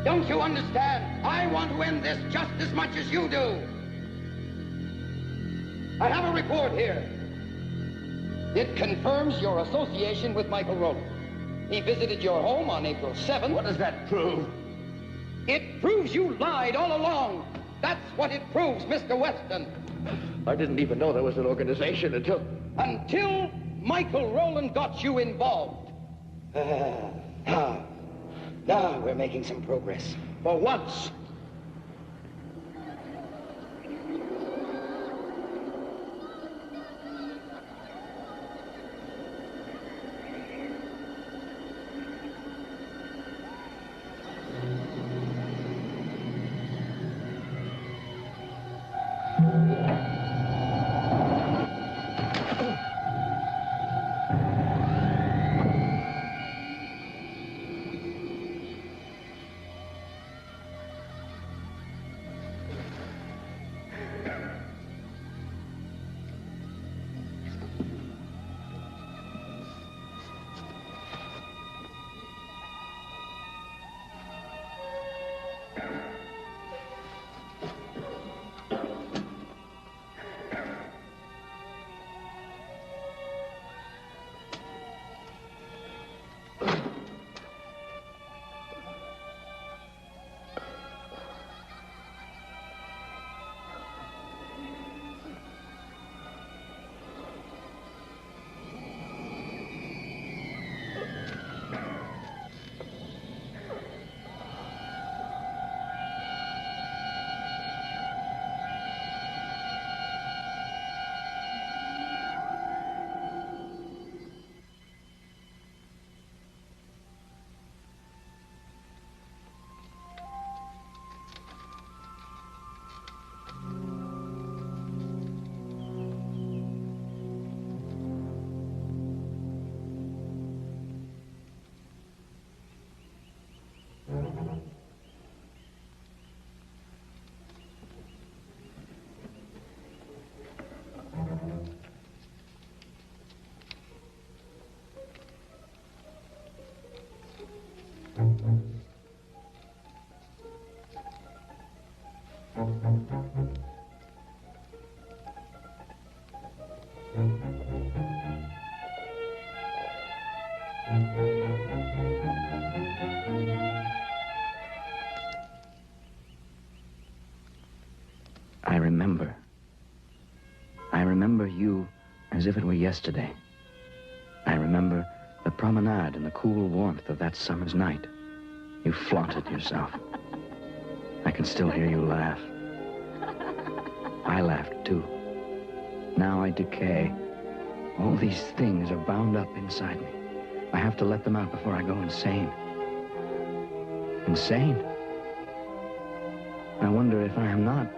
Don't you understand? I want to end this just as much as you do. I have a report here. It confirms your association with Michael Rowland. He visited your home on April 7th. What does that prove? It proves you lied all along. That's what it proves, Mr. Weston. I didn't even know there was an organization until Michael Rowland got you involved. Now we're making some progress. For once. I remember you as if it were yesterday. I remember the promenade in the cool warmth of that summer's night. You flaunted yourself. I can still hear you laugh. I laughed too. Now I decay. All these things are bound up inside me. I have to let them out before I go insane. Insane? I wonder if I am not.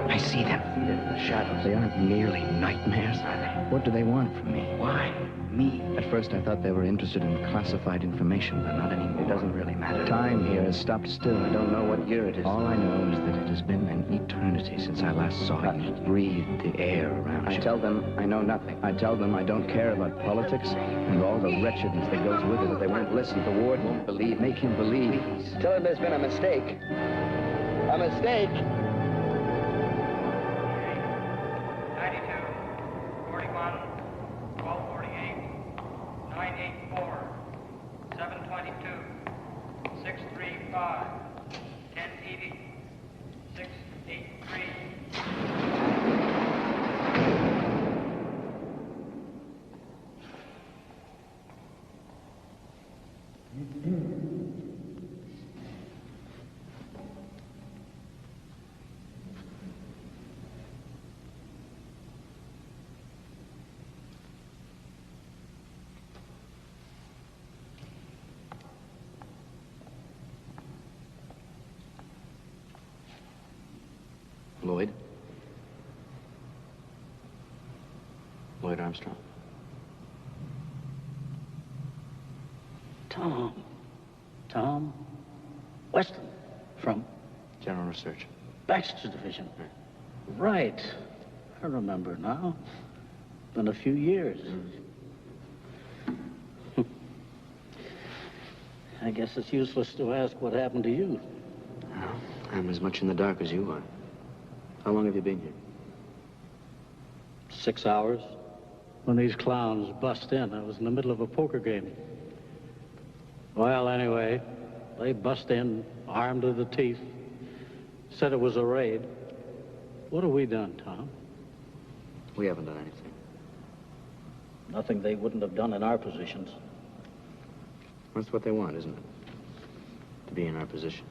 I see them. The shadows. They aren't merely nightmares, are they? What do they want from me? Why? Me? At first, I thought they were interested in classified information, but not anymore. It doesn't really matter. Time here has stopped still. I don't know what year it is. All I know is that it has been an eternity since I last saw you. Breathed the air around you. I tell them I know nothing. I tell them I don't care about politics and all the wretchedness that goes with it, but they won't listen. The ward won't believe. Make him believe. Tell him there's been a mistake. A mistake. Lloyd Armstrong. Tom Weston from General Research. Baxter Division. Right. I remember now. Been a few years. I guess it's useless to ask what happened to you. Well, I'm as much in the dark as you are. How long have you been here? 6 hours. When these clowns bust in, I was in the middle of a poker game. Well, anyway, they bust in, armed to the teeth. Said it was a raid. What have we done, Tom? We haven't done anything. Nothing they wouldn't have done in our positions. That's what they want, isn't it? To be in our position.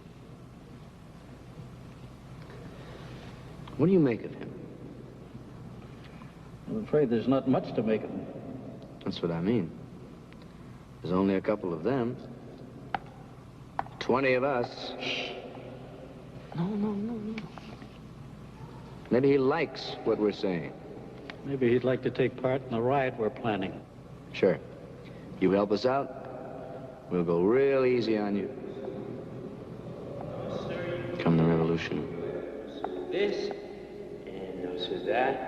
What do you make of him? I'm afraid there's not much to make of him. That's what I mean. There's only a couple of them. 20 of us. No. Maybe he likes what we're saying. Maybe he'd like to take part in the riot we're planning. Sure. You help us out, we'll go real easy on you. Come the revolution. This, and also that.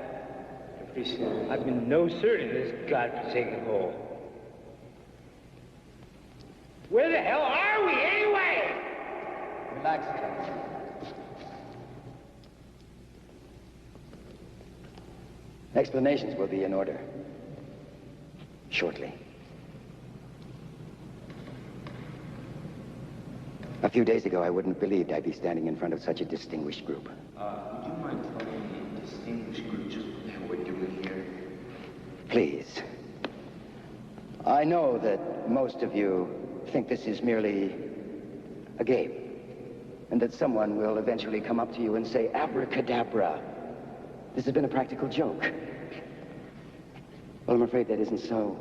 And pretty soon, I've been no sir in this godforsaken hole. Where the hell are we, anyway? Relax, Captain. Explanations will be in order shortly. A few days ago, I wouldn't have believed I'd be standing in front of such a distinguished group. Would you mind telling me, distinguished group, just what we're doing here? Please. I know that most of you think this is merely a game, and that someone will eventually come up to you and say, abracadabra. This has been a practical joke. Well, I'm afraid that isn't so.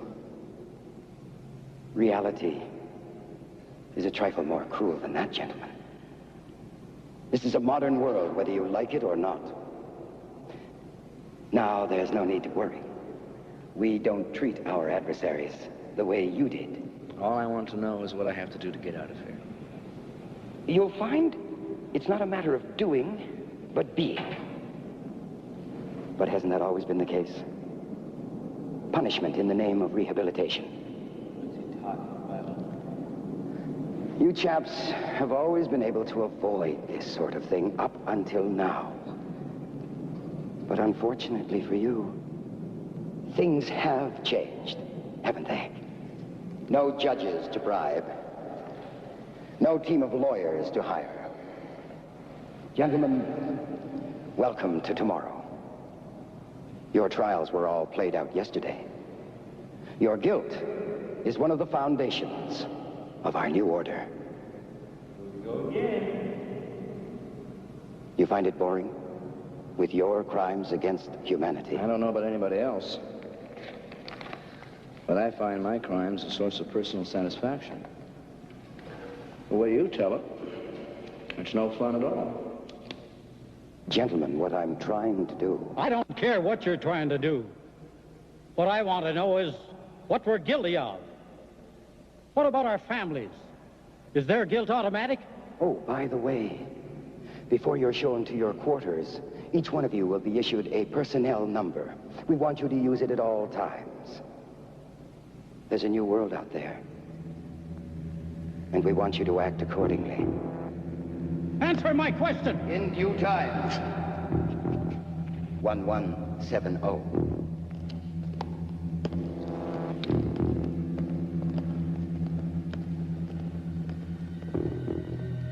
Reality is a trifle more cruel than that, gentlemen. This is a modern world, whether you like it or not. Now, there's no need to worry. We don't treat our adversaries the way you did. All I want to know is what I have to do to get out of here. You'll find it's not a matter of doing, but being. But hasn't that always been the case? Punishment in the name of rehabilitation. What's he talking about? You chaps have always been able to avoid this sort of thing up until now. But unfortunately for you, things have changed, haven't they? No judges to bribe. No team of lawyers to hire. Gentlemen, welcome to tomorrow. Your trials were all played out yesterday. Your guilt is one of the foundations of our new order. Go again. You find it boring? With your crimes against humanity? I don't know about anybody else, but I find my crimes a source of personal satisfaction. The way you tell it, it's no fun at all. Gentlemen, what I'm trying to do... I don't care what you're trying to do. What I want to know is what we're guilty of. What about our families? Is their guilt automatic? Oh, by the way, before you're shown to your quarters, each one of you will be issued a personnel number. We want you to use it at all times. There's a new world out there, and we want you to act accordingly. Answer my question. In due time. 1170.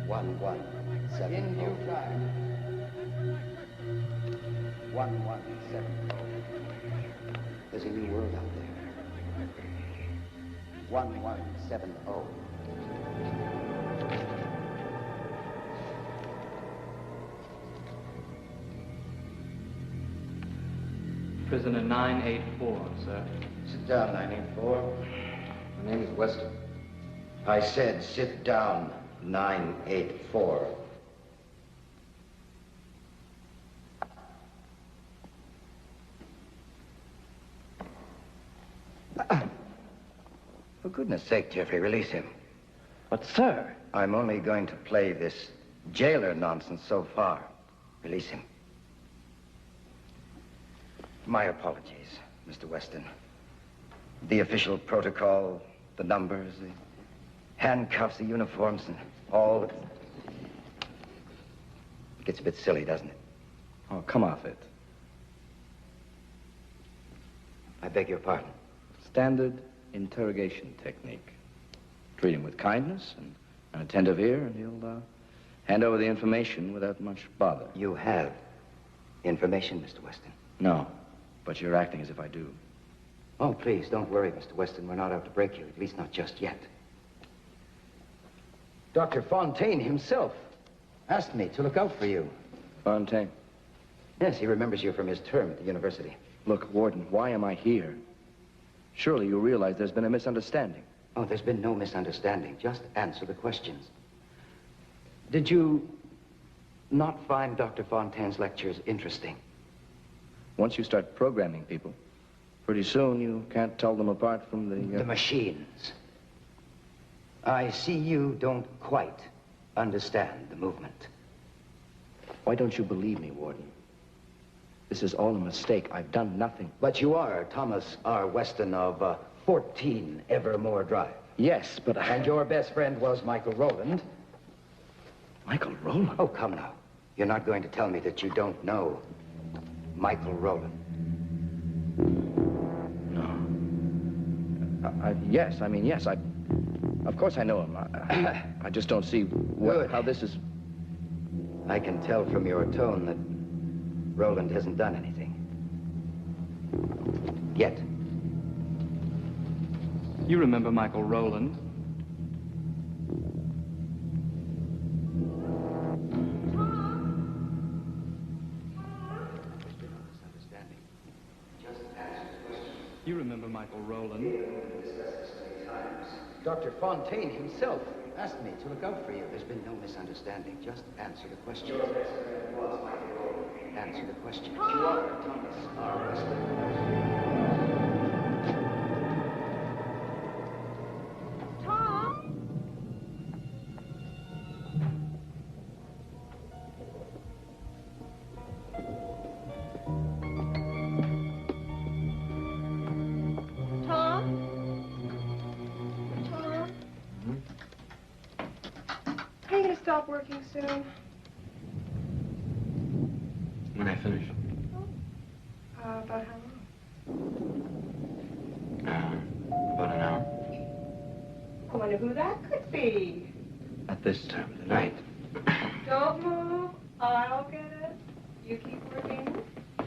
1170. In due time. 1170. There's a new world out there. 1170. Prisoner 984, sir. Sit down, 984. My name is Weston. I said sit down, 984. For goodness sake, Jeffrey, release him. But, sir... I'm only going to play this jailer nonsense so far. Release him. My apologies, Mr. Weston. The official protocol, the numbers, the handcuffs, the uniforms, and all. It gets a bit silly, doesn't it? Oh, come off it. I beg your pardon. Standard interrogation technique. Treat him with kindness and an attentive ear, and he'll hand over the information without much bother. You have information, Mr. Weston? No, but you're acting as if I do. Oh, please, don't worry, Mr. Weston. We're not out to break you, at least not just yet. Dr. Fontaine himself asked me to look out for you. Fontaine? Yes, he remembers you from his term at the university. Look, Warden, why am I here? Surely you realize there's been a misunderstanding. Oh, there's been no misunderstanding. Just answer the questions. Did you not find Dr. Fontaine's lectures interesting? Once you start programming people, pretty soon you can't tell them apart from The machines. I see you don't quite understand the movement. Why don't you believe me, Warden? This is all a mistake. I've done nothing. But you are Thomas R. Weston of 14 Evermore Drive. Yes, but And your best friend was Michael Rowland. Michael Rowland? Oh, come now. You're not going to tell me that you don't know Michael Rowland. No. Yes, I mean, yes, of course I know him. I just don't see how this is... I can tell from your tone that Rowland hasn't done anything. Yet. You remember Michael Rowland? You remember Michael Rowland? Dr. Fontaine himself asked me to look out for you. There's been no misunderstanding. Just answer the questions. Answer the questions. You are Thomas R. Weston. Stop working soon. When I finish. About how long? About an hour. I wonder who that could be. At this time of the night. Don't move. I'll get it. You keep working. If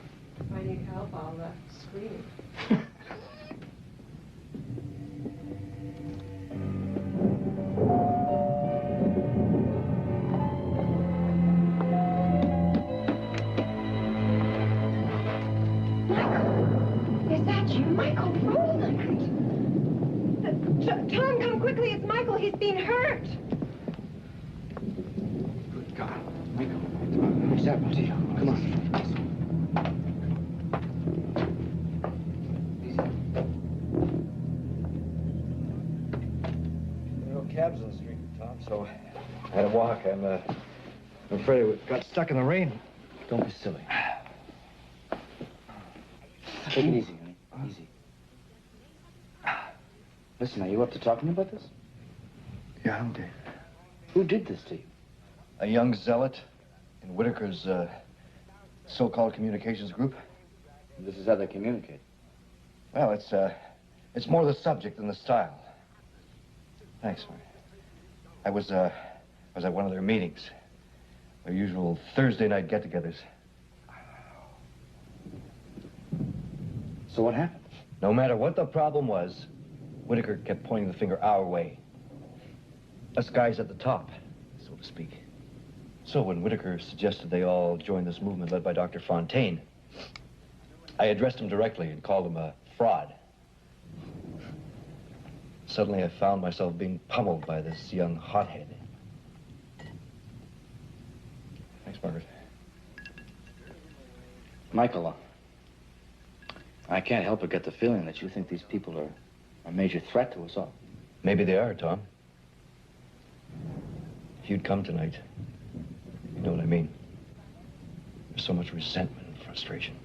I need help, I'll scream. Tom, come quickly. It's Michael. He's being hurt. Good God. Michael, what's happened to you? Come on. There are no cabs on the street, Tom, so I had to walk. I'm afraid we got stuck in the rain. Don't be silly. Take it easy, honey. Easy. Listen, are you up to talking about this? Yeah, I'm Dave. Who did this to you? A young zealot in Whitaker's so-called communications group. This is how they communicate. Well, it's more the subject than the style. Thanks, man. I was at one of their meetings. Their usual Thursday night get-togethers. So what happened? No matter what the problem was, Whitaker kept pointing the finger our way. Us guys at the top, so to speak. So when Whitaker suggested they all join this movement led by Dr. Fontaine, I addressed him directly and called him a fraud. Suddenly I found myself being pummeled by this young hothead. Thanks, Margaret. Michael, I can't help but get the feeling that you think these people are a major threat to us all. Maybe they are, Tom. If you'd come tonight, you know what I mean. There's so much resentment and frustration.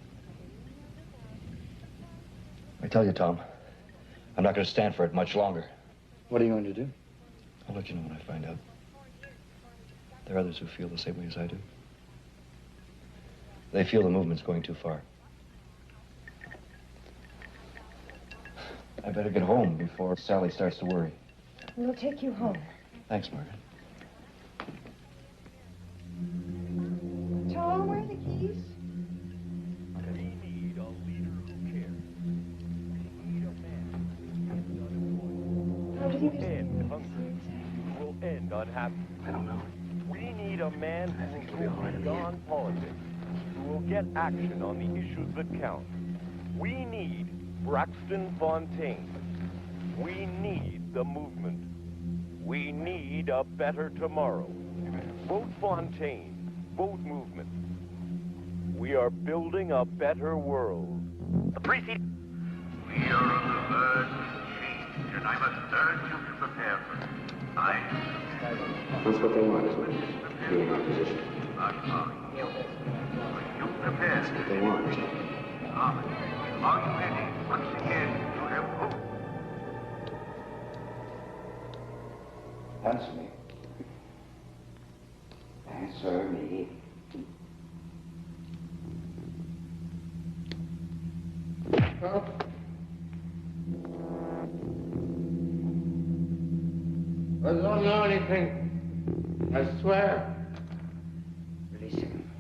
I tell you, Tom, I'm not going to stand for it much longer. What are you going to do? I'll let you know when I find out. There are others who feel the same way as I do. They feel the movement's going too far. I better get home before Sally starts to worry. We'll take you home. Thanks, Margaret. Tom, where are the keys? We need a leader who cares. We need a man. How do you think End hunger. Who will end unhappiness. I don't know. We need a man I think who it'll be will hard in the beyond end. politics, who will get action on the issues that count. We need Braxton Fontaine. We need the movement. We need a better tomorrow. Vote Fontaine. Vote movement. We are building a better world. The precinct. We are on the verge of change, and I must urge you to prepare for it. That's what they want, isn't it? Be in opposition. Are you prepared? That's what they want, isn't it? Are you ready? Once again, you have hope. Answer me. Answer me. I don't know anything. I swear. Release him.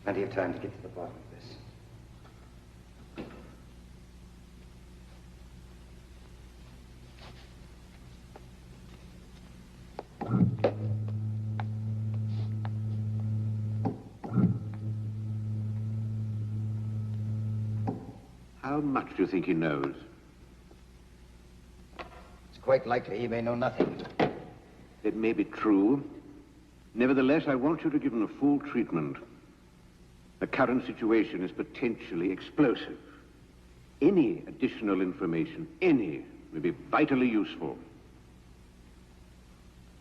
Plenty of time to get to the bottom of this. How much do you think he knows? It's quite likely he may know nothing. It may be true. Nevertheless, I want you to give him a full treatment. The current situation is potentially explosive. Any additional information, any, may be vitally useful.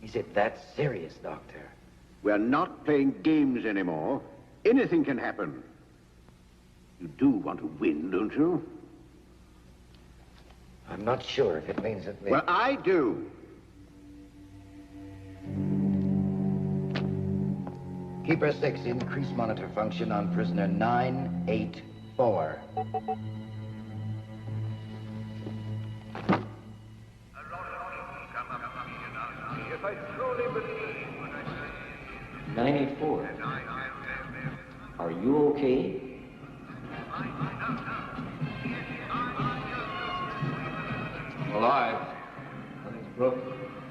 Is it that serious, Doctor? We're not playing games anymore. Anything can happen. You do want to win, don't you? I'm not sure if it means that we... Well, I do. Keeper 6, increase monitor function on prisoner 984. If I truly believe what I say. 984. Are you okay? Alive. Nothing's broken.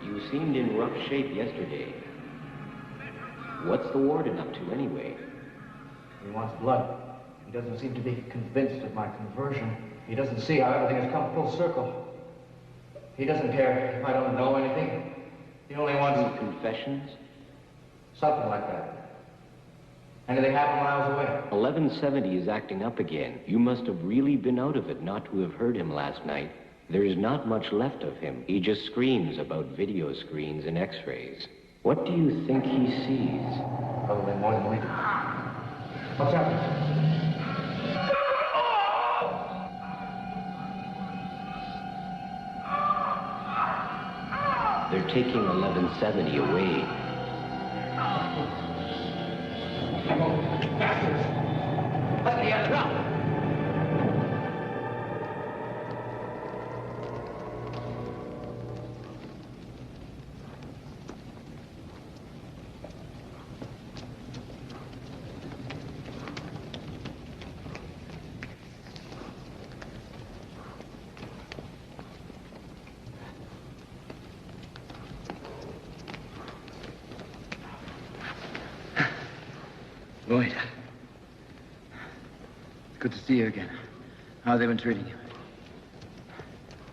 You seemed in rough shape yesterday. What's the warden up to anyway? He wants blood. He doesn't seem to be convinced of my conversion. He doesn't see how everything has come full circle. He doesn't care if I don't know anything. He only wants... Confessions? something like that. Anything happened when I was away? 1170 is acting up again. You must have really been out of it not to have heard him last night. There is not much left of him. He just screams about video screens and x-rays. What do you think he sees? Probably more than we do. What's happening? They're taking 1170 away. Bastards! Let me out now! Lloyd. Good to see you again. How have they been treating you?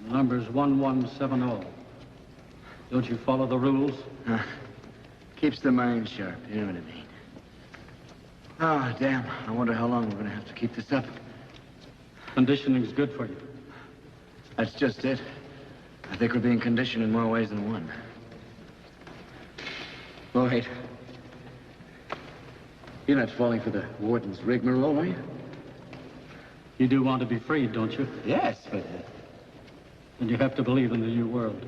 Number's 1170. Don't you follow the rules? Keeps the mind sharp, you know what I mean. Oh, damn. I wonder how long we're going to have to keep this up. Conditioning's good for you. That's just it. I think we're being conditioned in more ways than one. Lloyd. You're not falling for the warden's rigmarole, are you? You do want to be freed, don't you? Yes, but... Then you have to believe in the new world.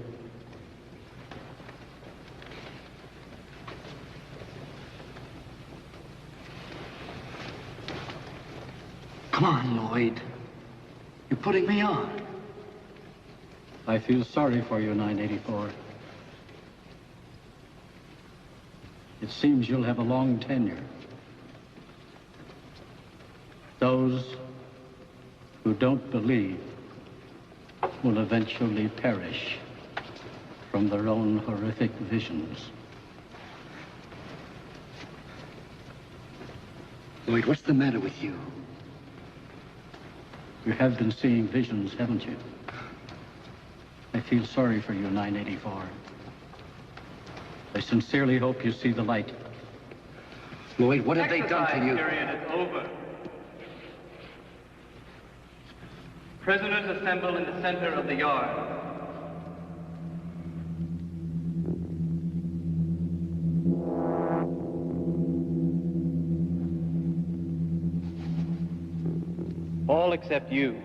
Come on, Lloyd. You're putting me on. I feel sorry for you, 984. It seems you'll have a long tenure. Those who don't believe will eventually perish from their own horrific visions. Lloyd, what's the matter with you? You have been seeing visions, haven't you? I feel sorry for you, 984. I sincerely hope you see the light. Lloyd, what have they done to you? The period is over. Prisoners assemble in the center of the yard. All except you.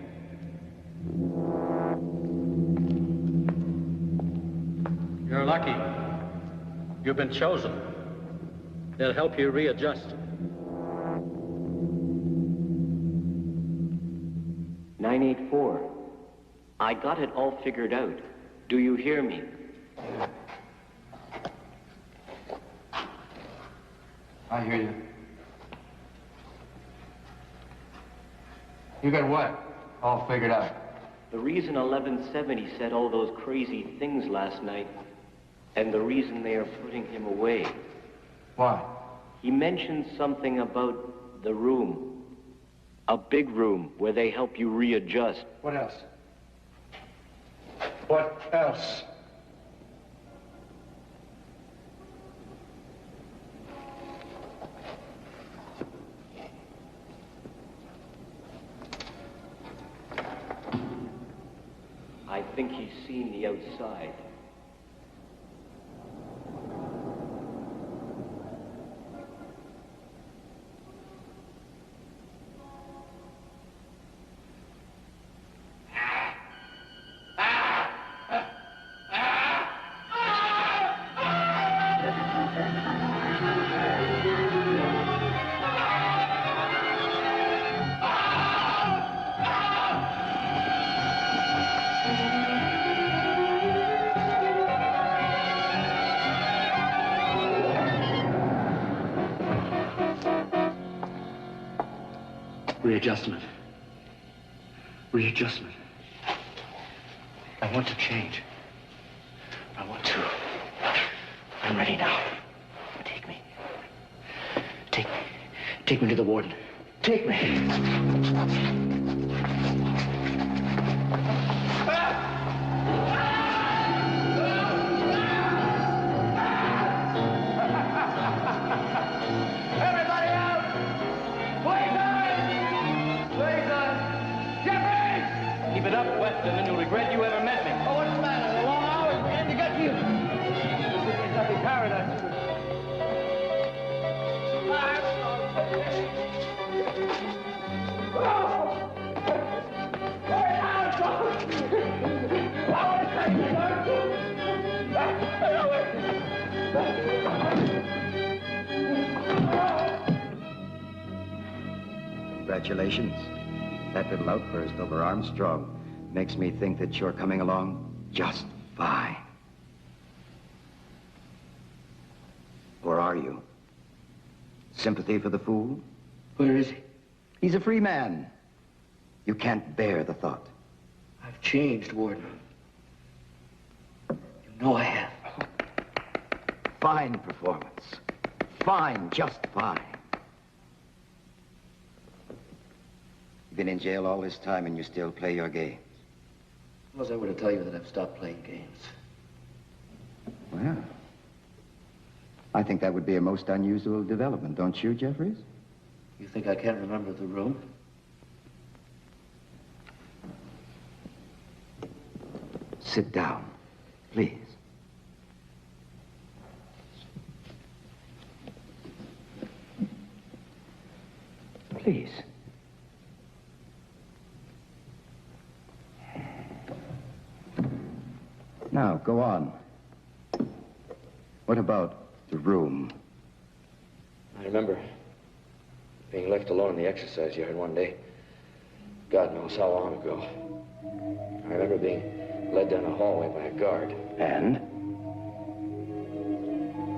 You're lucky. You've been chosen. They'll help you readjust. 984. I got it all figured out. Do you hear me? I hear you. You got what? All figured out. The reason 1170 said all those crazy things last night, and the reason they are putting him away. Why? He mentioned something about the room. A big room where they help you readjust. What else? What else? I think he's seen the outside. Readjustment. Readjustment. I want to change. I want to. I'm ready now. Take me. Take me. Take me to the warden. Take me. And then you'll regret you ever met me. Oh, what's the matter? The long hours began to get to you. This is nothing paradise. Congratulations. That little outburst over Armstrong makes me think that you're coming along just fine. Or are you? Sympathy for the fool? Where is he? He's a free man. You can't bear the thought. I've changed, Warden. You know I have. Fine performance. Fine, just fine. You've been in jail all this time and you still play your game. Suppose I were to tell you that I've stopped playing games. Well, I think that would be a most unusual development, don't you, Jeffries? You think I can't remember the room? Sit down, please. Please. Now, go on. What about the room? I remember being left alone in the exercise yard one day. God knows how long ago. I remember being led down a hallway by a guard. And?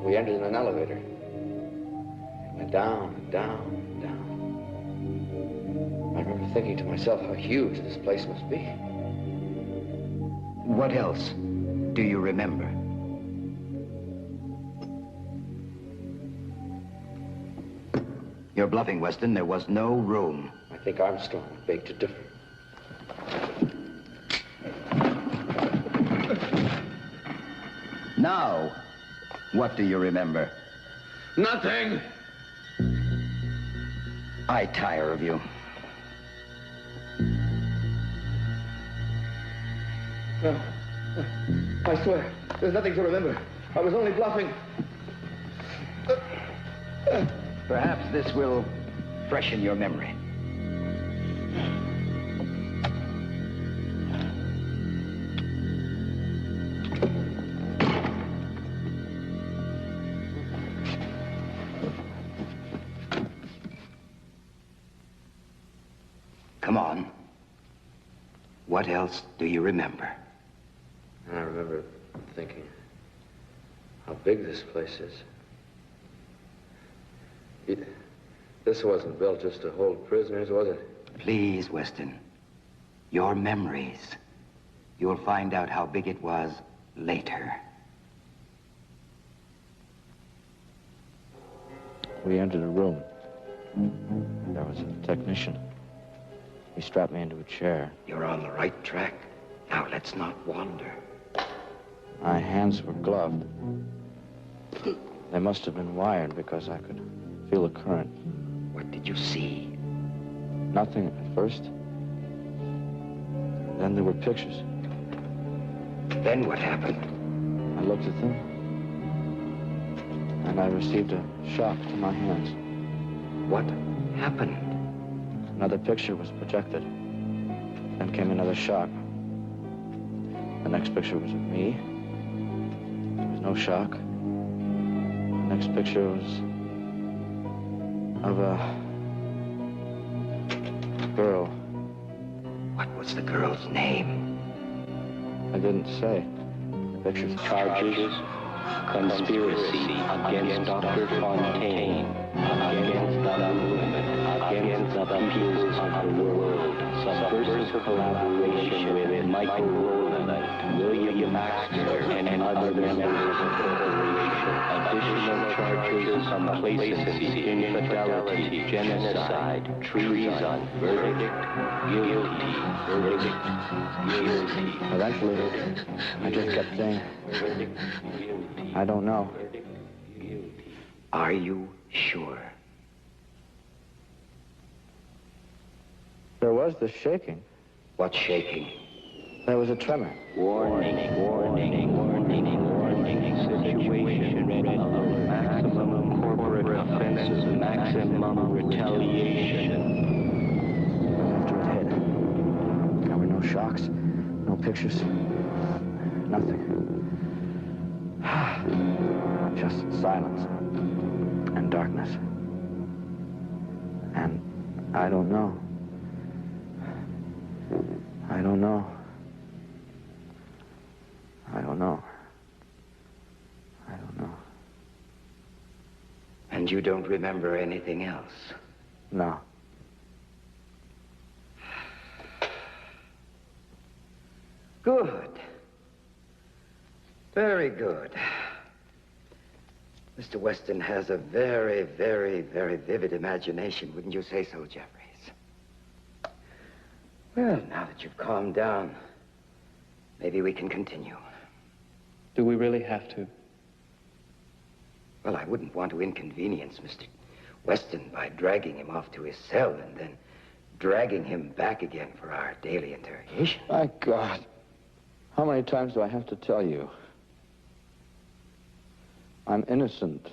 We entered in an elevator. It went down and down and down. I remember thinking to myself how huge this place must be. What else do you remember? You're bluffing, Weston. There was no room. I think Armstrong would beg to differ. Now, what do you remember? Nothing. I tire of you. No. I swear, there's nothing to remember. I was only bluffing. Perhaps this will freshen your memory. Come on. What else do you remember? I remember thinking how big this place is. This wasn't built just to hold prisoners, was it? Please, Weston. Your memories. You'll find out how big it was later. We entered a room. There was a technician. He strapped me into a chair. You're on the right track. Now, let's not wander. My hands were gloved. They must have been wired because I could feel a current. What did you see? Nothing at first. Then there were pictures. Then what happened? I looked at them, and I received a shock to my hands. What happened? Another picture was projected. Then came another shock. The next picture was of me. There was no shock. The next picture was of a girl. What was the girl's name? I didn't say. The pictures Charges, conspiracy against Dr. Fontaine, against the movement, against the peoples of the world, subversive collaboration with Michael Rowland, William Baxter, and other members of the corporation. Additional charges, complacency, infidelity, genocide, treason, verdict, guilty, verdict, guilty. Eventually, I just kept saying, I don't know. Are you sure? There was the shaking. What shaking? There was a tremor. Warning, warning, warning, warning. Situation red alert. Maximum corporate offenses, maximum retaliation. After it hit, there were no shocks, no pictures, nothing. Just silence and darkness. And I don't know. I don't know. I don't know. I don't know. And you don't remember anything else? No. Good. Very good. Mr. Weston has a very, very, very vivid imagination. Wouldn't you say so, Jeffries? Well, now that you've calmed down, maybe we can continue. Do we really have to? Well, I wouldn't want to inconvenience Mr. Weston by dragging him off to his cell and then dragging him back again for our daily interrogation. My God. How many times do I have to tell you? I'm innocent.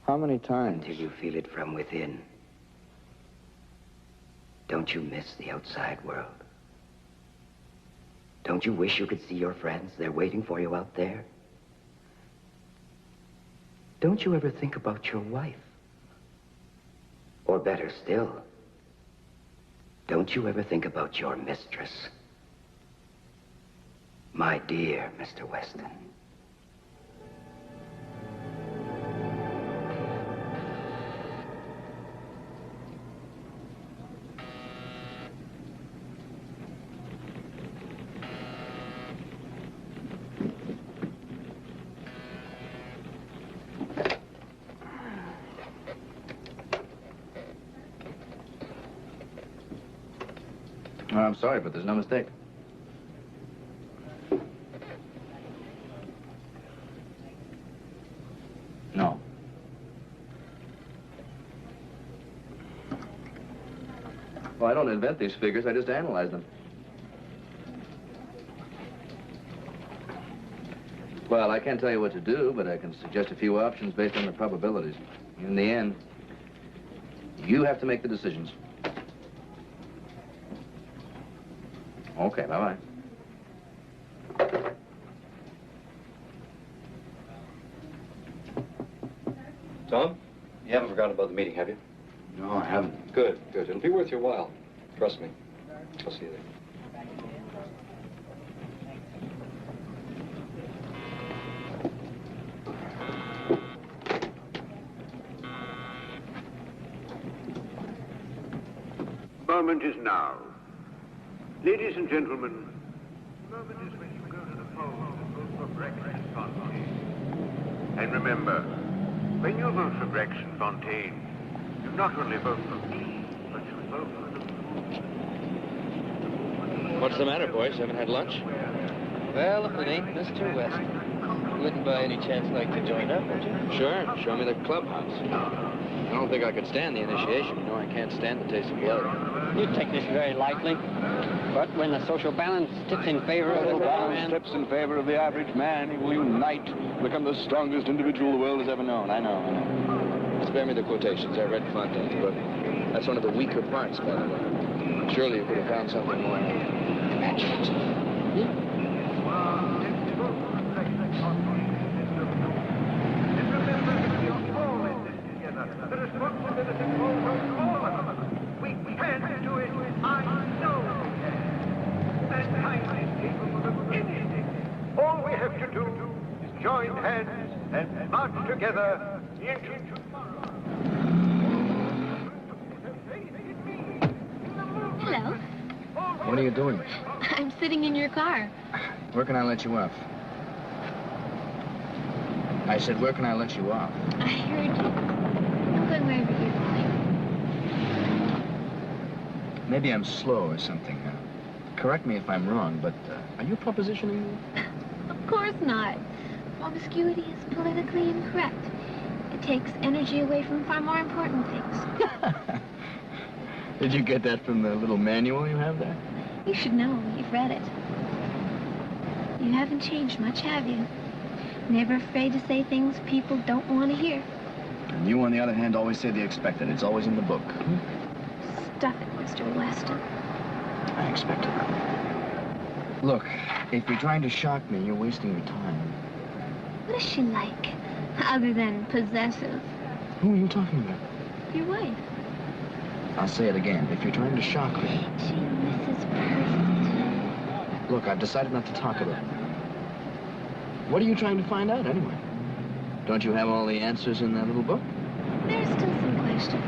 How many times? Until you feel it from within. Don't you miss the outside world? Don't you wish you could see your friends? They're waiting for you out there. Don't you ever think about your wife? Or better still, don't you ever think about your mistress? My dear Mr. Weston. I'm sorry, but there's no mistake. No. Well, I don't invent these figures, I just analyze them. Well, I can't tell you what to do, but I can suggest a few options based on the probabilities. In the end, you have to make the decisions. Okay, bye-bye. Tom, you haven't forgotten about the meeting, have you? No, I haven't. Good, good. It'll be worth your while. Trust me. I'll see you there. Moment is now. Ladies and gentlemen, the moment is when you go to the polls and vote for Francks and Fontaine. And remember, when you vote for Francks and Fontaine, you not only vote for me, but you vote for the movement. What's the matter, boys? Haven't had lunch? Well, if it ain't Mr. Weston, you wouldn't by any chance like to join up, would you? Sure. Show me the clubhouse. I don't think I could stand the initiation. You know, I can't stand the taste of blood. You take this very lightly. But when the social balance tips in favor of the man, tips in favor of the average man, he will unite, become the strongest individual the world has ever known. I know. Spare me the quotations. I read Fontaine's book. That's one of the weaker parts, by the way. Surely you could have found something more imaginative. We can do it. I know. Mankind is capable of anything. All we have to do is join hands and march together into tomorrow. Hello. What are you doing? I'm sitting in your car. Where can I let you off? I said, where can I let you off? I heard you. I'm going wherever you're going. Maybe I'm slow or something. Correct me if I'm wrong, but are you propositioning me? Of course not. Promiscuity is politically incorrect. It takes energy away from far more important things. Did you get that from the little manual you have there? You should know. You've read it. You haven't changed much, have you? Never afraid to say things people don't want to hear. And you, on the other hand, always say the expected. It's always in the book. Stuff it, Mr. Weston. I expected that. Look, if you're trying to shock me, you're wasting your time. What is she like, other than possessive? Who are you talking about? Your wife. I'll say it again. If you're trying to shock me... She misses perfect. Look, I've decided not to talk about it. What are you trying to find out, anyway? Don't you have all the answers in that little book? There's still some questions.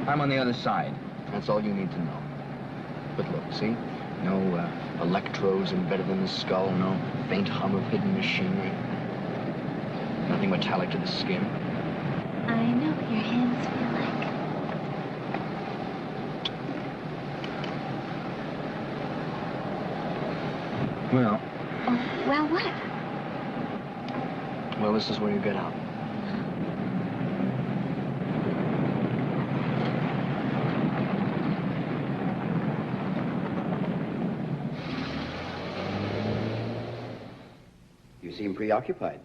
I'm on the other side. That's all you need to know. But look, see? No electrodes embedded in the skull, no faint hum of hidden machinery. Nothing metallic to the skin. I know what your hands feel like. Well... Oh, well, what? Well, this is where you get out. You seem preoccupied.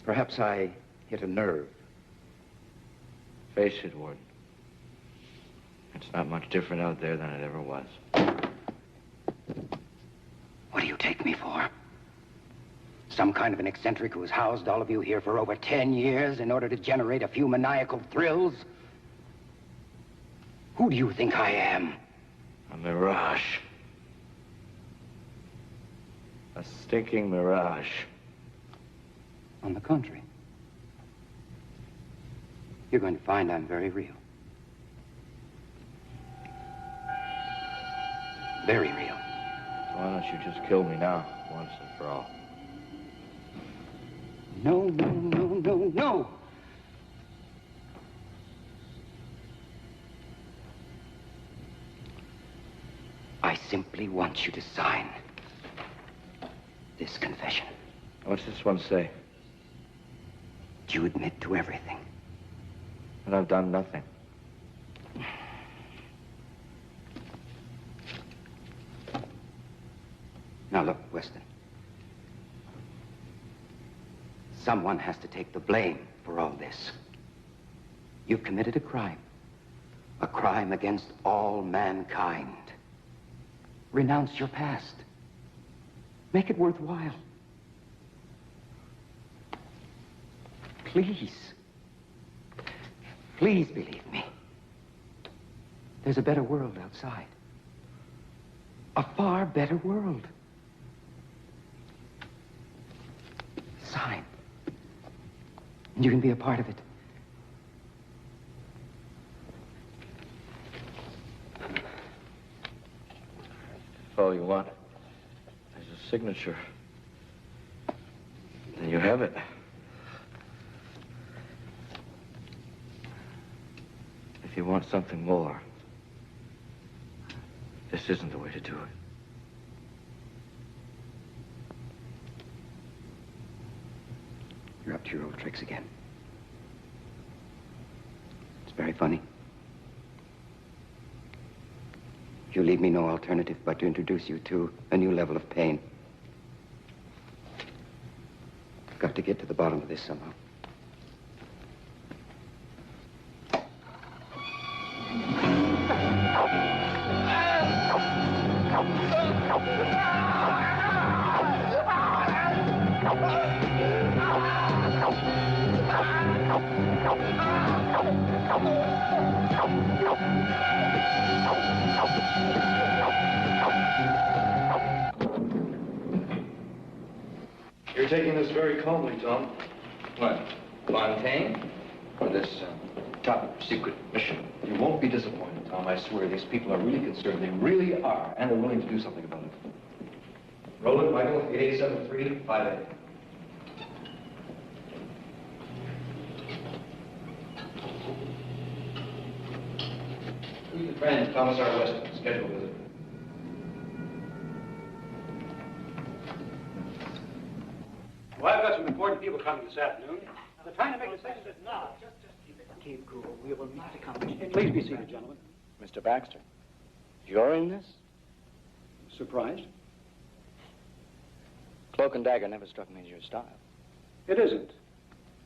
Perhaps I hit a nerve. Face it, Warden. It's not much different out there than it ever was. What do you take me for? Some kind of an eccentric who has housed all of you here for over 10 years in order to generate a few maniacal thrills? Who do you think I am? A mirage. A stinking mirage. On the contrary, you're going to find I'm very real. Very real. Why don't you just kill me now, once and for all? No, no, no, no, no! I simply want you to sign this confession. What's this one say? Do you admit to everything? And I've done nothing. Now look, Weston. Someone has to take the blame for all this. You've committed a crime against all mankind. Renounce your past. Make it worthwhile. Please. Please believe me. There's a better world outside. A far better world. Sign. And you can be a part of it. If all you want is a signature, then you have it. If you want something more, this isn't the way to do it. You're up to your old tricks again. It's very funny. You leave me no alternative but to introduce you to a new level of pain. I've got to get to the bottom of this somehow. You're taking this very calmly, Tom. What? Fontaine? For this top secret mission? You won't be disappointed, Tom. I swear these people are really concerned. They really are. And they're willing to do something about it. Roll it, Michael. 8873-58. Who's your friend? Thomas R. Weston. Scheduled visit. Well, I've got some important people coming this afternoon. Now, they're trying to make a decision. No, just keep cool. We will not accomplish anything. Please be seated, gentlemen. Mr. Baxter, you're in this? Surprised? Cloak and dagger never struck me as your style. It isn't.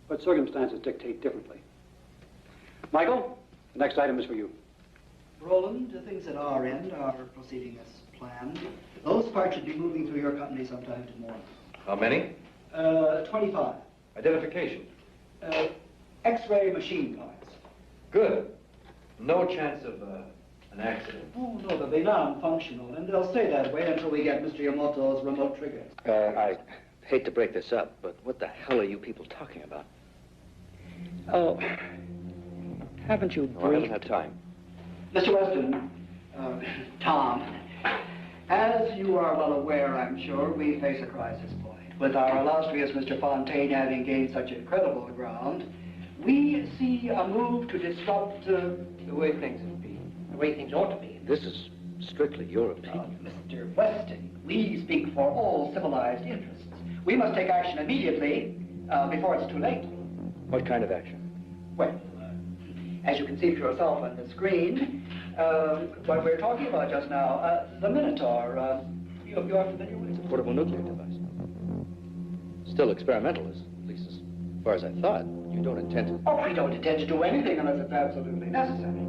But circumstances dictate differently. Michael, the next item is for you. Roland, the things at our end are proceeding as planned. Those parts should be moving through your company sometime tomorrow. How many? 25. Identification. X-ray machine parts. Good. No chance of an accident. Oh, no, they'll be non-functional, and they'll stay that way until we get Mr. Yamamoto's remote triggers. I hate to break this up, but what the hell are you people talking about? Oh, haven't you I haven't had time. Mr. Weston, Tom, as you are well aware, I'm sure, we face a crisis point. With our illustrious Mr. Fontaine having gained such incredible ground, we see a move to disrupt the way things have been, the way things ought to be. This is strictly your opinion. Mr. Weston, we speak for all civilized interests. We must take action immediately before it's too late. What kind of action? Well, as you can see for yourself on the screen, what we're talking about just now, the Minotaur, you're familiar with it? It's a portable nuclear device. Still experimental, at least as far as I thought. You don't intend to... Oh, we don't intend to do anything unless it's absolutely necessary.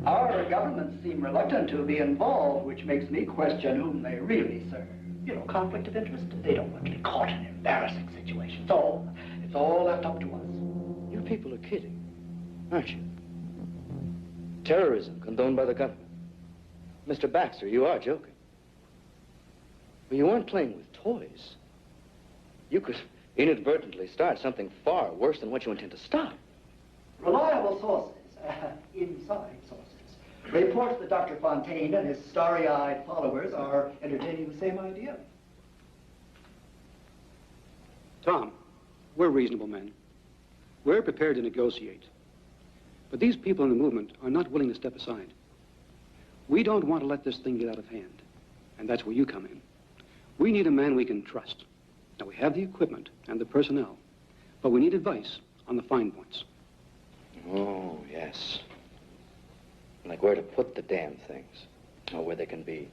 Our governments seem reluctant to be involved, which makes me question whom they really serve. you know, conflict of interest. They don't want to be caught in embarrassing situations. It's all left up to us. You people are kidding, aren't you? Terrorism condoned by the government. Mr. Baxter, you are joking. But you weren't playing with toys. You could inadvertently start something far worse than what you intend to stop. Reliable sources, inside sources, report that Dr. Fontaine and his starry-eyed followers are entertaining the same idea. Tom, we're reasonable men. We're prepared to negotiate. But these people in the movement are not willing to step aside. We don't want to let this thing get out of hand. And that's where you come in. We need a man we can trust. Now, we have the equipment and the personnel, but we need advice on the fine points. Oh, yes. Like where to put the damn things, or where they can be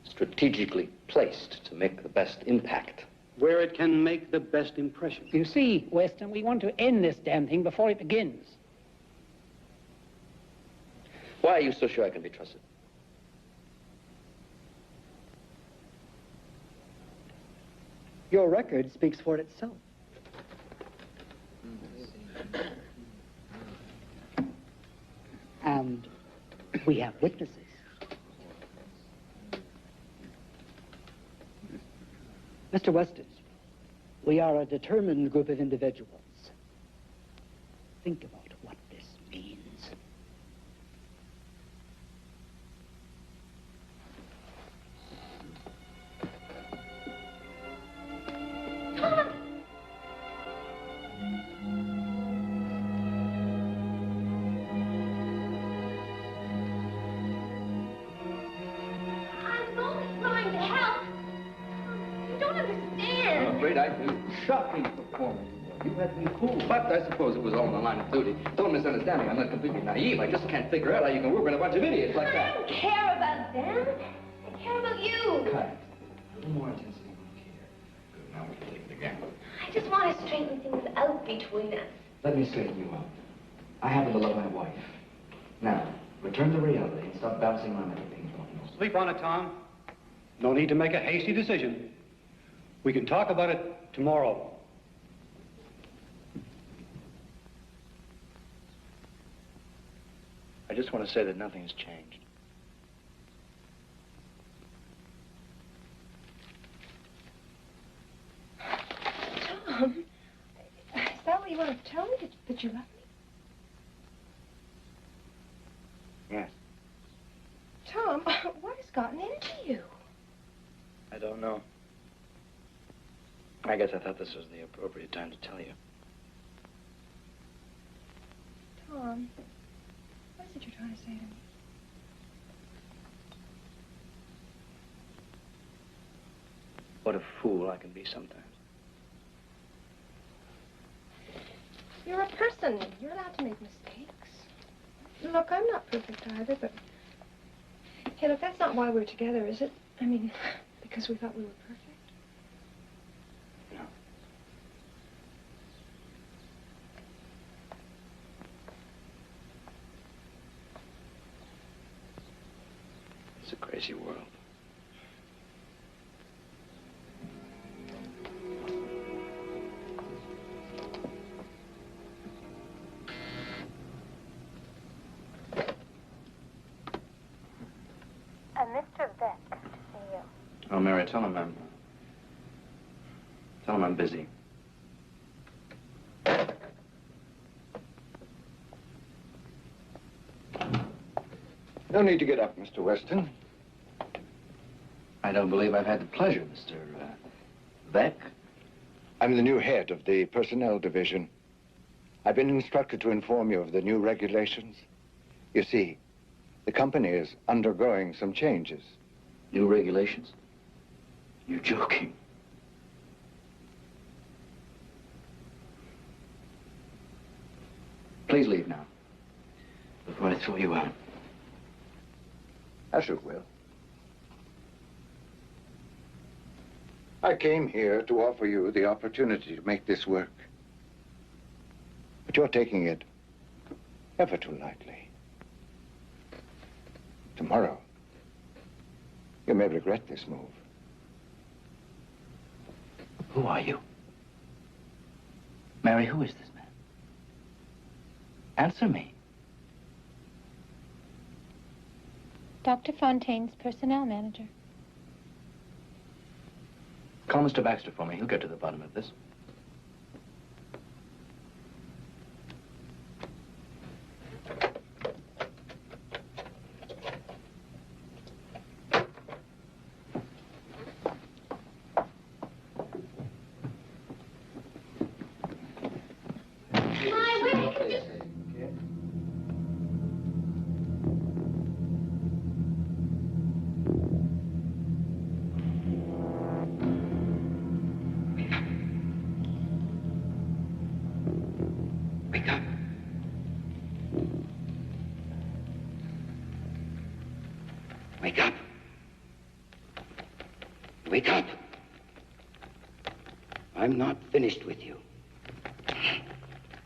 strategically placed to make the best impact. Where it can make the best impression. You see, Weston, we want to end this damn thing before it begins. Why are you so sure I can be trusted? Your record speaks for itself. And we have witnesses. Mr. Weston, we are a determined group of individuals. Think about what this means. I do. Shocking performance. You had me cool. But I suppose it was all in the line of duty. Don't misunderstand me. I'm not completely naive. I just can't figure out how you can work with a bunch of idiots like that. I don't care about them. I care about you. Cut. A little more intensity on care. Good. Now we can take it again. I just want to straighten things out between us. Let me straighten you out. I happen to love my wife. Now, return to reality and stop bouncing around like a ping pong. Sleep on it, Tom. No need to make a hasty decision. We can talk about it tomorrow. I just want to say that nothing has changed. Tom, is that what you want to tell me, that you love me? Yes. Tom, what has gotten into you? I don't know. I guess I thought this was the appropriate time to tell you. Tom, what is it you're trying to say to me? What a fool I can be sometimes. You're a person. You're allowed to make mistakes. Look, I'm not perfect either, but... Hey, look, that's not why we're together, is it? I mean, because we thought we were perfect. It's a crazy world. Mr. Beck, to see you. Oh, Mary, tell him I'm busy. No need to get up, Mr. Weston. I don't believe I've had the pleasure, Mr. Beck. I'm the new head of the personnel division. I've been instructed to inform you of the new regulations. You see, the company is undergoing some changes. New regulations? You're joking. Please leave now, before I throw you out. As you will. I came here to offer you the opportunity to make this work. But you're taking it ever too lightly. Tomorrow, you may regret this move. Who are you? Mary, who is this man? Answer me. Dr. Fontaine's personnel manager. Call Mr. Baxter for me. He'll get to the bottom of this. Wake up. Wake up. I'm not finished with you.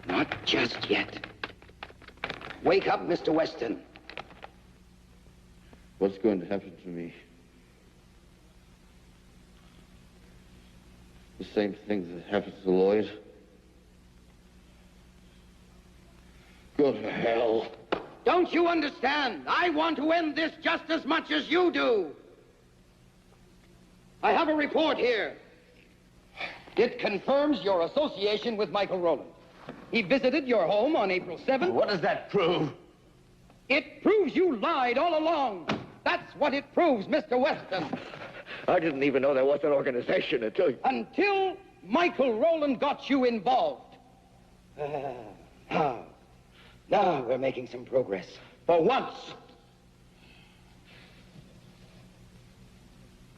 Not just yet. Wake up, Mr. Weston. What's going to happen to me? The same thing that happened to Lloyd? Go to hell. Don't you understand? I want to end this just as much as you do. I have a report here. It confirms your association with Michael Rowland. He visited your home on April 7th. What does that prove? It proves you lied all along. That's what it proves, Mr. Weston. I didn't even know there was an organization until Michael Rowland got you involved. Now we're making some progress. For once.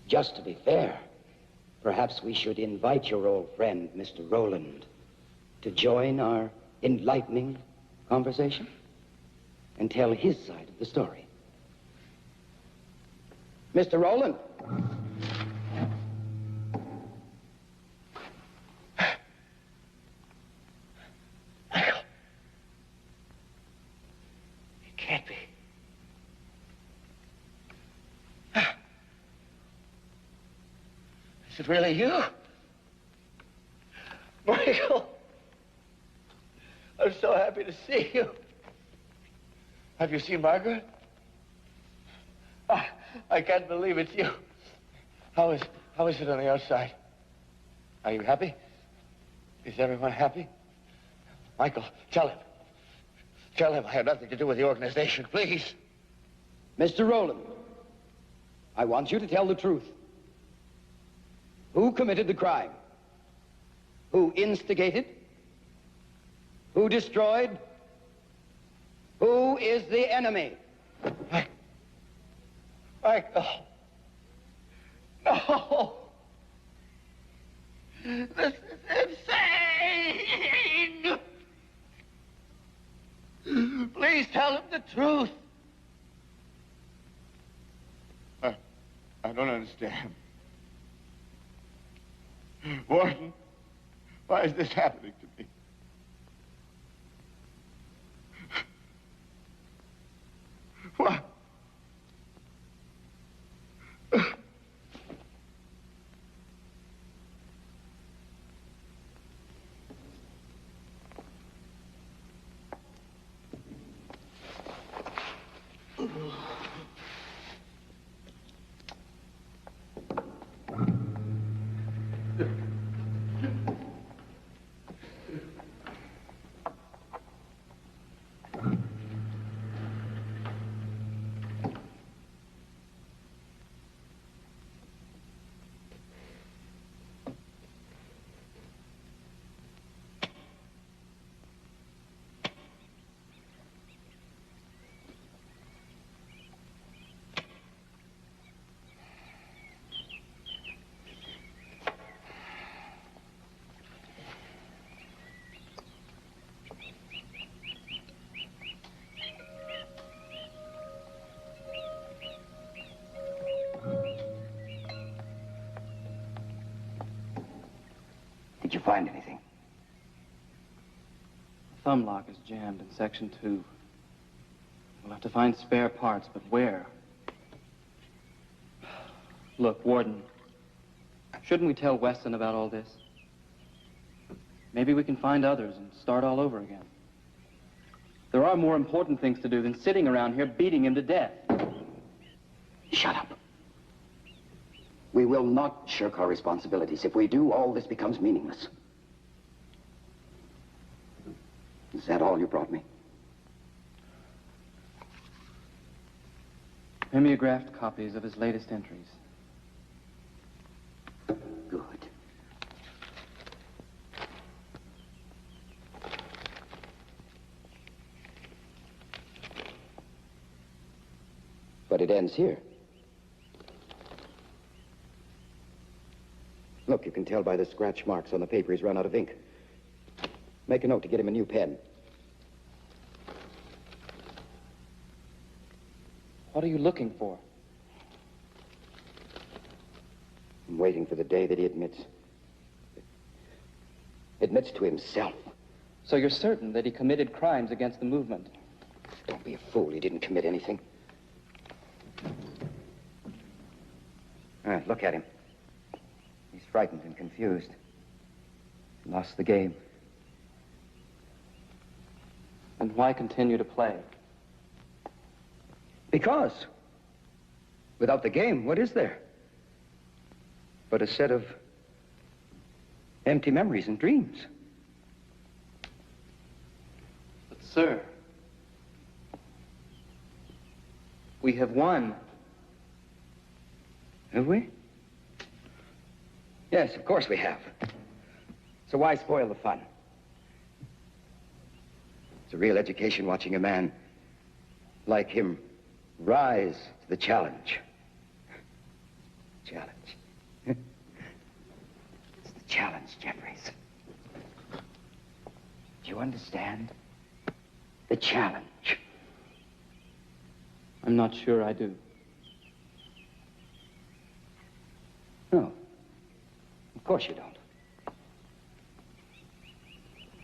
Just to be fair, perhaps we should invite your old friend, Mr. Rowland, to join our enlightening conversation and tell his side of the story. Mr. Rowland. Michael. It can't be. Is it really you? Michael. I'm so happy to see you. Have you seen Margaret? I can't believe it's you. How is it on the outside? Are you happy? Is everyone happy? Michael, tell him. Tell him I had nothing to do with the organization, please. Mr. Rowland, I want you to tell the truth. Who committed the crime? Who instigated? Who destroyed? Who is the enemy? Michael. No. This is insane. Please tell him the truth. I don't understand. Warden, why is this happening to me? What? Did you find anything? The thumb lock is jammed in section 2. We'll have to find spare parts, but where? Look, Warden, Shouldn't we tell Weston about all this? Maybe we can find others and start all over again. There are more important things to do than sitting around here beating him to death. Shut up. We will not shirk our responsibilities. If we do, all this becomes meaningless. Is that all you brought me? Mimeographed copies of his latest entries. Good. But it ends here. Look, you can tell by the scratch marks on the paper he's run out of ink. Make a note to get him a new pen. What are you looking for? I'm waiting for the day that he admits to himself. So you're certain that he committed crimes against the movement? Don't be a fool. He didn't commit anything. Look at him. He's frightened and confused. Lost the game. And why continue to play? Because without the game, what is there? But a set of empty memories and dreams. But, sir, we have won. Have we? Yes, of course we have. So why spoil the fun? It's a real education watching a man like him rise to the challenge. Challenge. It's the challenge, Jeffries. Do you understand? The challenge. I'm not sure I do. No. Of course you don't.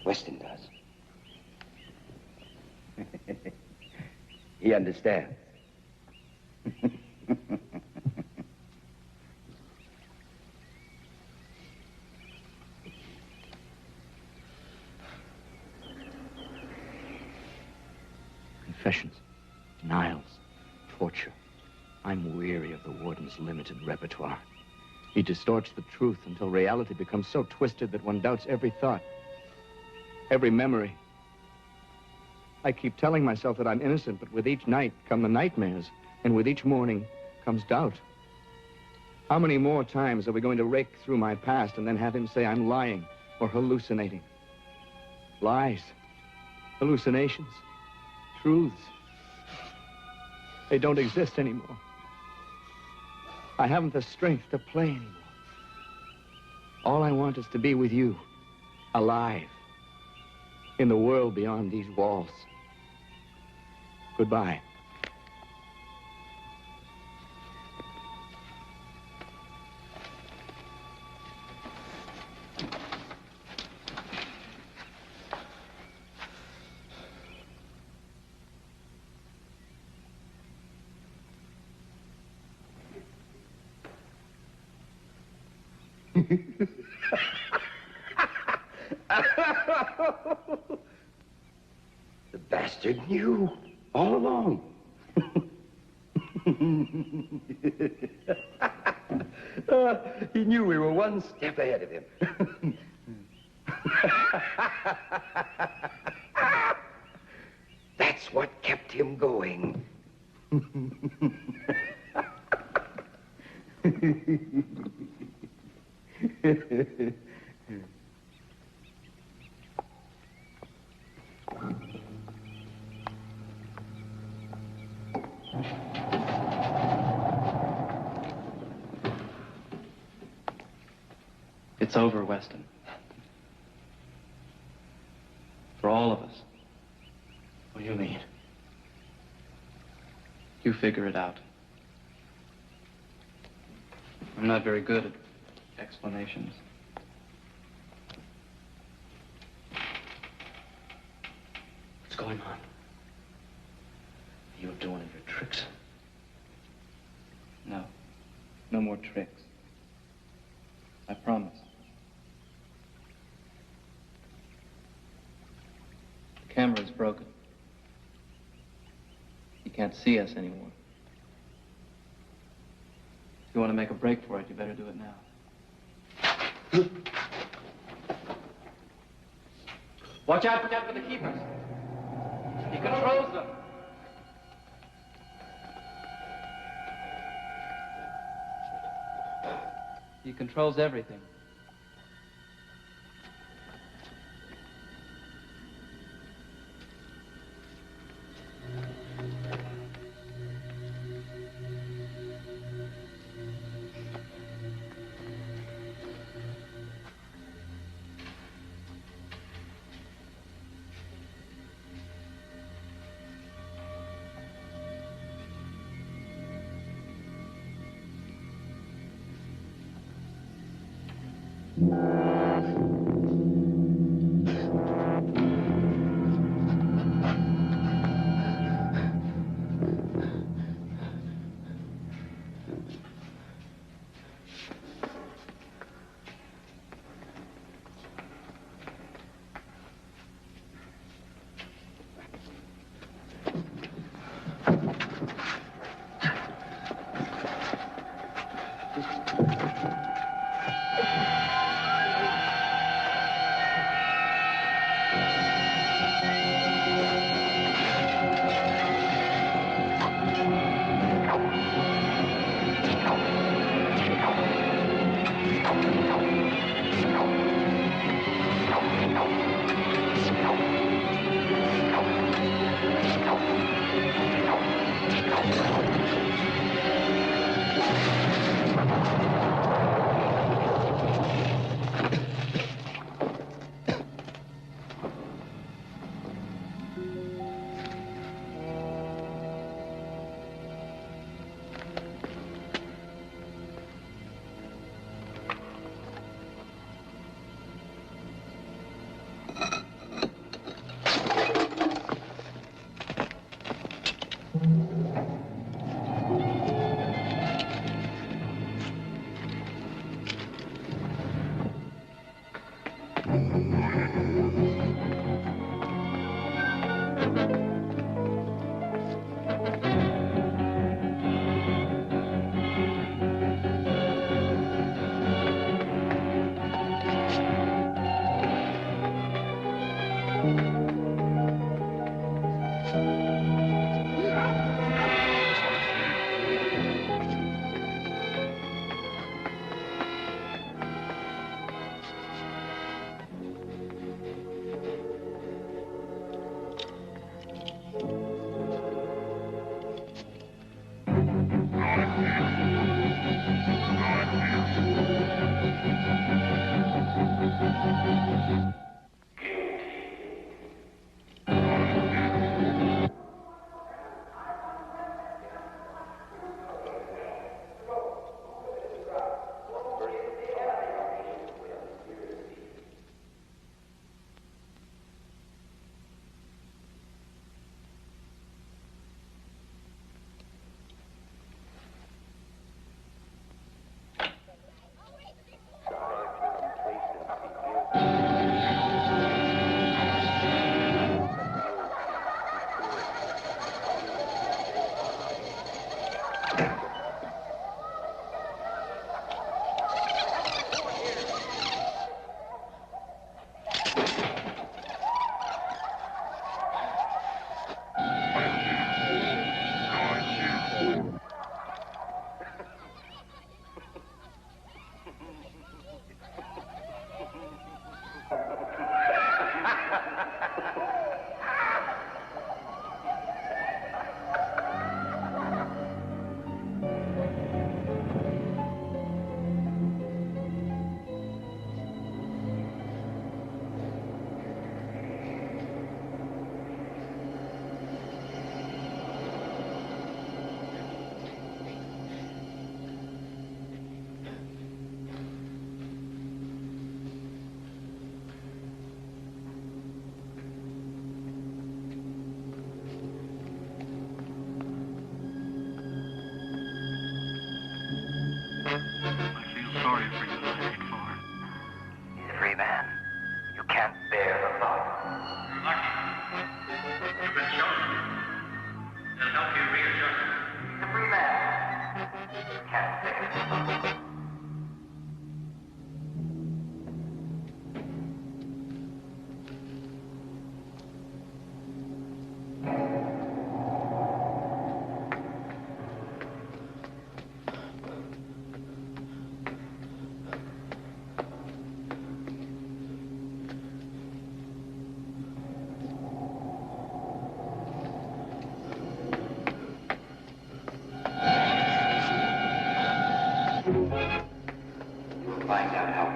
Weston does. He understands. Confessions, denials, torture. I'm weary of the warden's limited repertoire. He distorts the truth until reality becomes so twisted that one doubts every thought, every memory. I keep telling myself that I'm innocent, but with each night come the nightmares, and with each morning comes doubt. How many more times are we going to rake through my past and then have him say I'm lying or hallucinating? Lies, hallucinations, truths. They don't exist anymore. I haven't the strength to play anymore. All I want is to be with you, alive, in the world beyond these walls. Goodbye. The bastard knew all along. He knew we were one step ahead of him. That's what kept him going. It's over, Weston. For all of us. What do you mean? You figure it out. I'm not very good at explanations. What's going on? Are you up to one of your tricks? No. No more tricks. I promise. The camera's broken. You can't see us anymore. If you want to make a break for it, you better do it now. Watch out for the keepers. He controls them. He controls everything.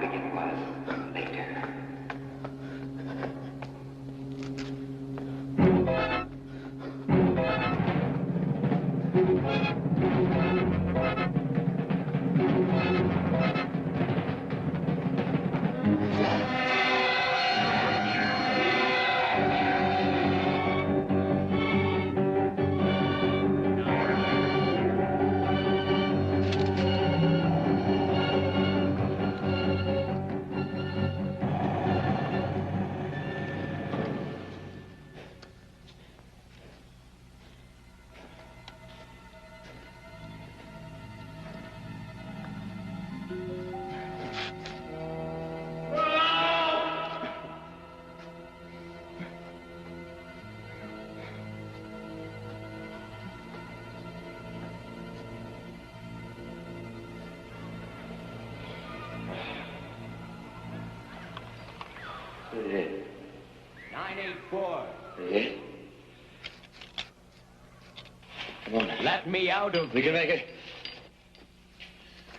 big it was later. Yeah. 984. Yeah. Come on. Let me out of We can make it.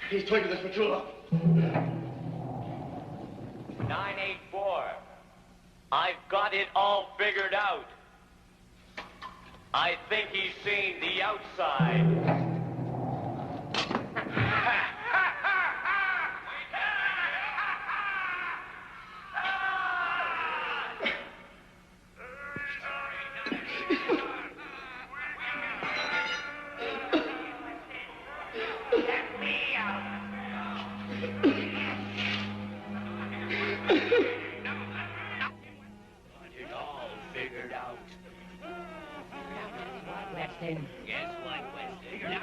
He's taking this for too long. 984. I've got it all figured out. I think he's seen the outside. Weston. Guess what, Weston? No.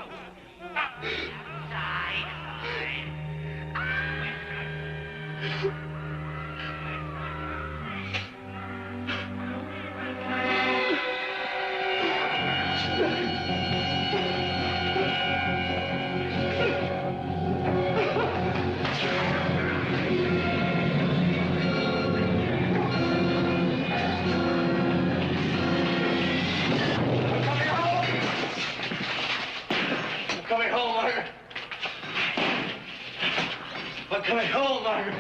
I'm coming home, Margaret.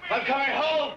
I'm coming home.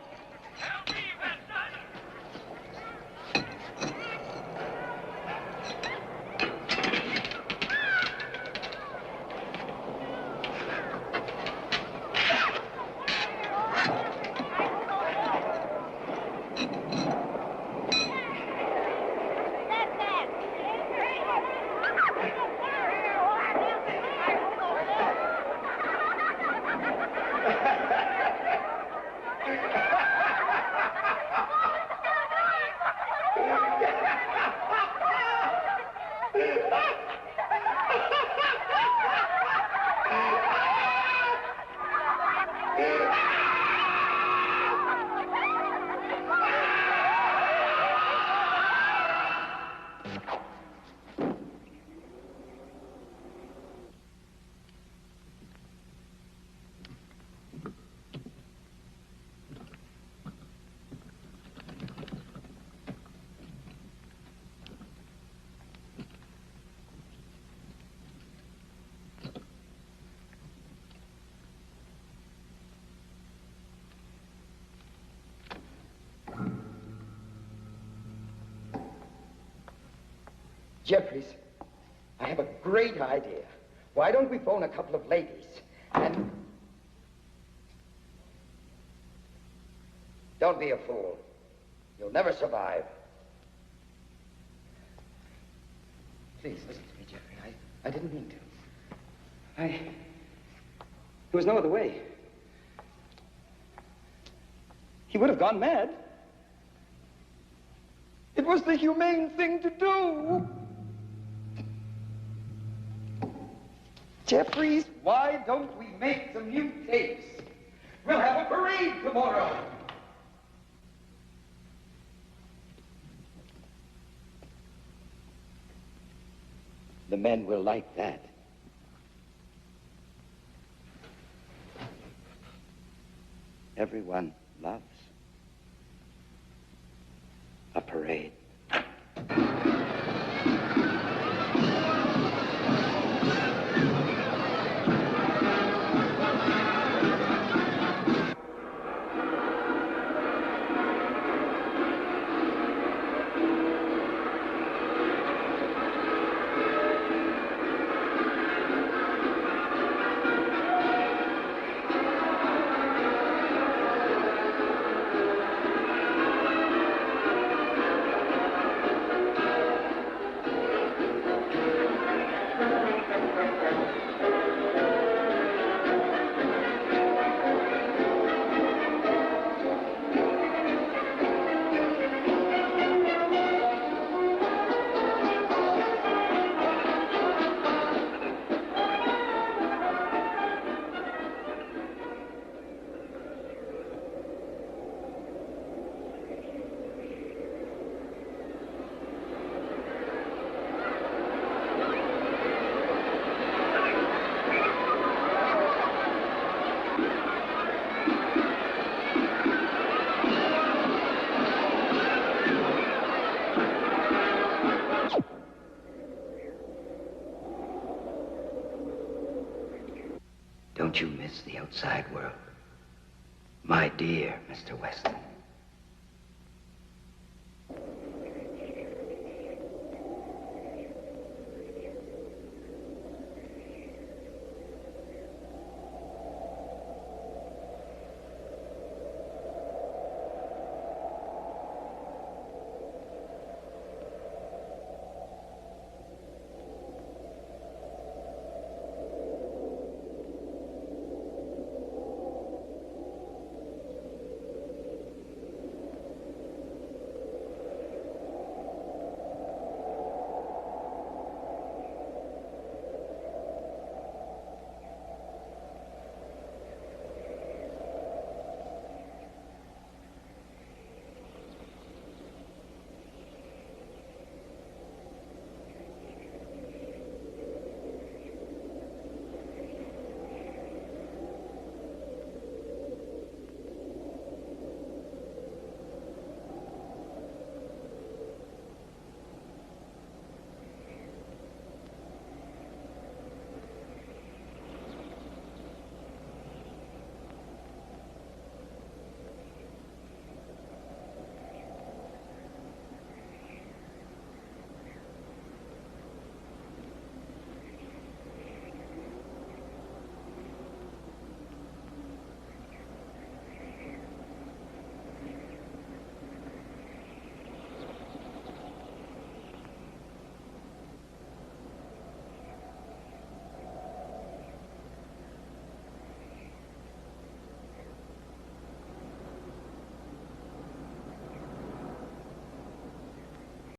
Jeffries, I have a great idea. Why don't we phone a couple of ladies and... Don't be a fool. You'll never survive. Please, listen to me, Jeffrey. I didn't mean to. There was no other way. He would have gone mad. It was the humane thing to do. Jeffries, why don't we make some new tapes? We'll have a parade tomorrow. The men will like that. Everyone loves a parade. Don't you miss the outside world? My dear Mr. Weston.